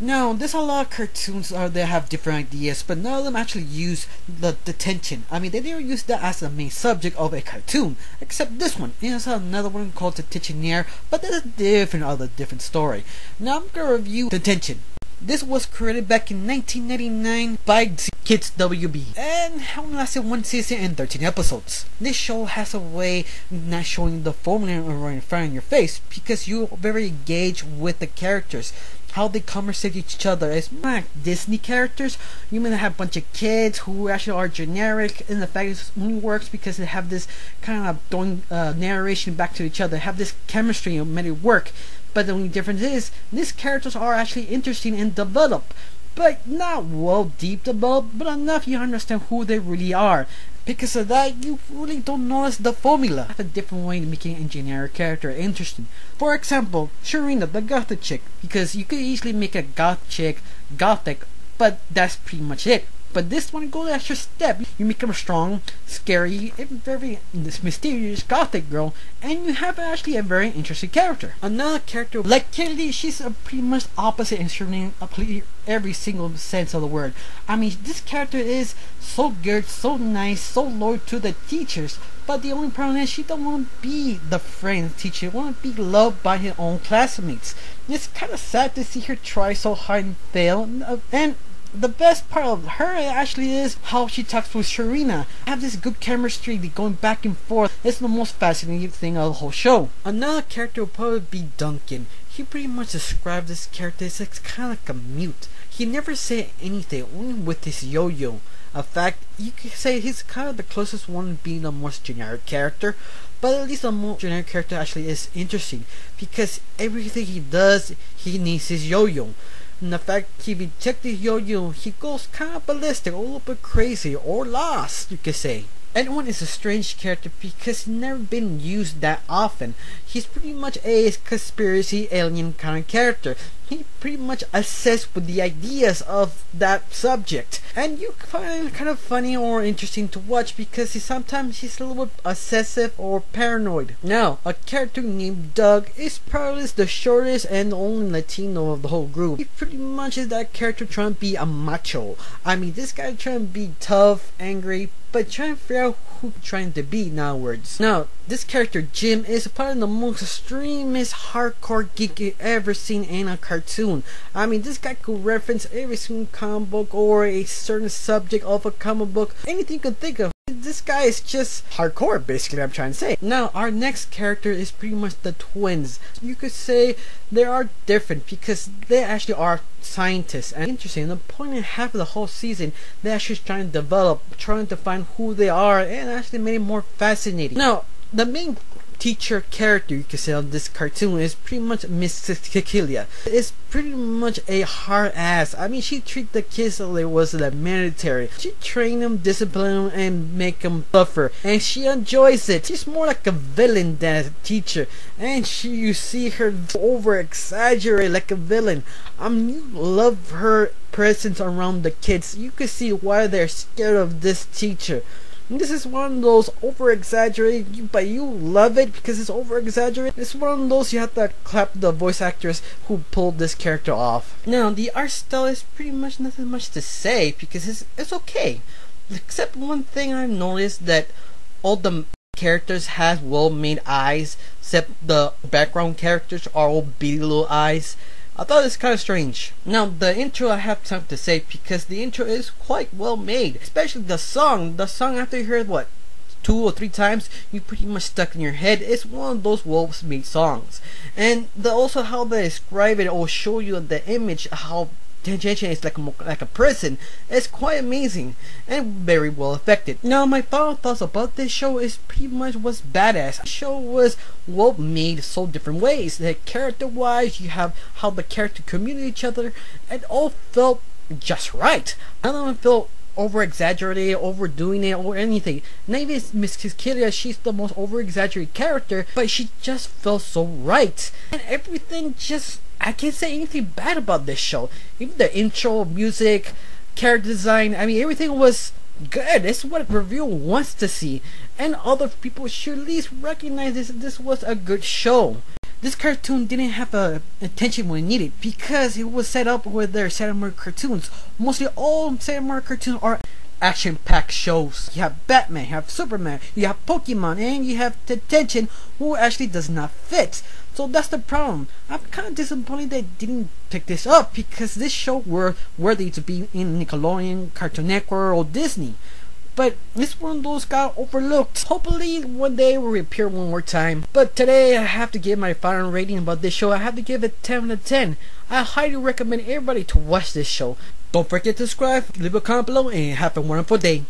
Now, there's a lot of cartoons that have different ideas, but none of them actually use the detention. I mean, they never use that as the main subject of a cartoon, except this one. There's another one called Detention, but that's a different story. Now, I'm gonna review Detention. This was created back in 1999 by Kids WB and only lasted one season and 13 episodes. This show has a way not showing the formula right in front of your face because you're very engaged with the characters. How they conversate with each other. It's more like Disney characters. You may have a bunch of kids who actually are generic, and the fact it only works because they have this kind of throwing narration back to each other. They have this chemistry and made it work. But the only difference is these characters are actually interesting and developed, but not well deep developed, but enough you understand who they really are. Because of that, you really don't notice the formula. Have a different way of making a generic character interesting. For example, Sharina, the gothic chick, because you could easily make a goth chick gothic, but that's pretty much it. But this one goes the extra step. You make her a strong, scary, and very mysterious gothic girl, and you have actually a very interesting character. Another character like Kennedy, she's a pretty much opposite in Sharina, every single sense of the word. I mean, this character is so good, so nice, so loyal to the teachers, but the only problem is she don't want to be the friend teacher, want to be loved by her own classmates. It's kind of sad to see her try so hard and fail, and the best part of her actually is how she talks with Sharina. Have this good chemistry going back and forth. It's the most fascinating thing of the whole show. Another character would probably be Duncan. He pretty much described this character as kind of like a mute. He never said anything, only with his yo-yo. In fact, you could say he's kind of the closest one to being the most generic character, but at least the most generic character actually is interesting because everything he does, he needs his yo-yo. And the fact if you check the yo-yo, he goes kind of ballistic, a little bit crazy, or lost, you could say. Edwin is a strange character because he's never been used that often. He's pretty much a conspiracy alien kind of character. He pretty much obsessed with the ideas of that subject, and you find it kind of funny or interesting to watch because sometimes he's a little bit obsessive or paranoid. Now, a character named Doug is probably the shortest and the only Latino of the whole group. He pretty much is that character trying to be a macho. I mean, this guy trying to be tough, angry, but trying to figure out who he's trying to be in other words. Now, this character Jim is probably the most extremist hardcore geek you've ever seen in a cartoon. I mean, this guy could reference every single comic book or a certain subject of a comic book, anything you could think of. This guy is just hardcore, basically, I'm trying to say. Now, our next character is pretty much the twins. You could say they are different because they actually are scientists and interesting. The point and a half of the whole season, they're actually trying to develop, trying to find who they are, and actually made it more fascinating. Now, the main teacher character you could say on this cartoon is pretty much Miss Cecilia. It's pretty much a hard ass. I mean, she treats the kids like it was the military. She train them, discipline them, and make them suffer, and she enjoys it. She's more like a villain than a teacher, and you see her over exaggerate like a villain. You love her presence around the kids. You can see why they're scared of this teacher. This is one of those over-exaggerated, but you love it because it's over-exaggerated. It's one of those you have to clap the voice actress who pulled this character off. Now, the art style is pretty much nothing much to say because it's okay. Except one thing I've noticed, that all the characters have well-made eyes, except the background characters are all beady little eyes. I thought it's kind of strange. Now, the intro I have something to say because the intro is quite well made. Especially the song. The song, after you hear it, what, 2 or 3 times, you pretty much stuck in your head. It's one of those well made songs. And also how they describe it or show you the image, how Detention is like a prison. It's quite amazing and very well affected. Now, my final thoughts about this show is pretty much was badass. The show was well made so different ways. That character wise, you have how the character communicate each other. It all felt just right. I don't feel over exaggerated, overdoing it, or anything. Maybe Miss Cecilia, she's the most over exaggerated character, but she just felt so right. And everything just, I can't say anything bad about this show. Even the intro, music, character design, I mean, everything was Good, this is what review wants to see, and other people should at least recognize this was a good show. This cartoon didn't have attention when it needed because it was set up with their Saturday cartoons. Mostly all Saturday cartoons are action-packed shows. You have Batman, you have Superman, you have Pokemon, and you have Detention, who actually does not fit. So that's the problem. I'm kind of disappointed they didn't pick this up because this show were worthy to be in Nickelodeon, Cartoon Network, or Disney. But this one of those got overlooked. Hopefully one day it will reappear one more time. But today I have to give my final rating about this show. I have to give it 10 out of 10. I highly recommend everybody to watch this show. Don't forget to subscribe, leave a comment below, and have a wonderful day.